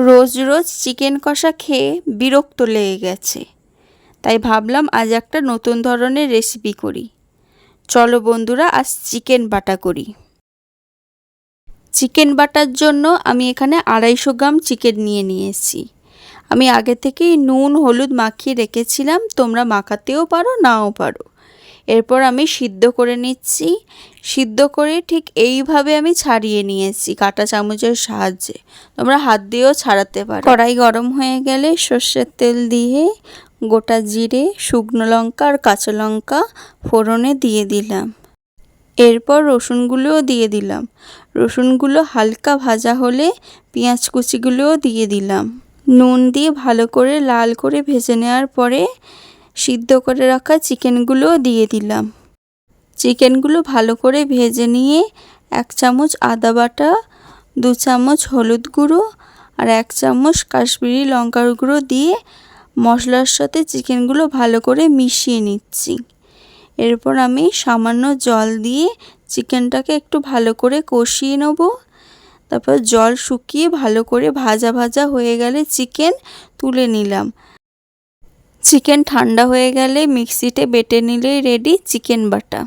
রোজ রোজ chicken কষা খেয়ে বিরক্ত লেগে গেছে, তাই ভাবলাম আজ একটা নতুন ধরনের রেসিপি করি। চলো বন্ধুরা, আজ চিকেন বাটা করি। চিকেন বাটার জন্য আমি এখানে 250 গ্রাম চিকেন নিয়েছি। আমি আগে থেকেই নুন হলুদ মাখিয়ে রেখেছিলাম, তোমরা মাখাতেও পারো নাও পারো। এরপর আমি সিদ্ধ করে নিচ্ছি। সিদ্ধ করে ঠিক এইভাবে আমি ছাড়িয়ে নিয়েছি কাঁটা চামচের সাহায্যে, তোমরা হাত দিয়েও ছাড়াতে পারো। কড়াই গরম হয়ে গেলে সর্ষের তেল দিয়ে গোটা জিরে, শুকনো লঙ্কা আর কাঁচা লঙ্কা ফোড়নে দিয়ে দিলাম। এরপর রসুনগুলোও দিয়ে দিলাম। রসুনগুলো হালকা ভাজা হলে পেঁয়াজ কুচিগুলোও দিয়ে দিলাম। নুন দিয়ে ভালো করে লাল করে ভেজে নেওয়ার পরে সিদ্ধ করে রাখা চিকেনগুলোও দিয়ে দিলাম। চিকেনগুলো ভালো করে ভেজে নিয়ে 1 চামচ আদা বাটা, 2 চামচ হলুদ গুঁড়ো আর 1 চামচ কাশ্মীরি লঙ্কার গুঁড়ো দিয়ে মশলার সাথে চিকেনগুলো ভালো করে মিশিয়ে নিচ্ছি। এরপর আমি সামান্য জল দিয়ে চিকেনটাকে একটু ভালো করে কষিয়ে নেব। তারপর জল শুকিয়ে ভালো করে ভাজা ভাজা হয়ে গেলে চিকেন তুলে নিলাম। চিকেন ঠান্ডা হয়ে গেলে মিক্সিতে বেটে নিলেই রেডি চিকেন বাটা।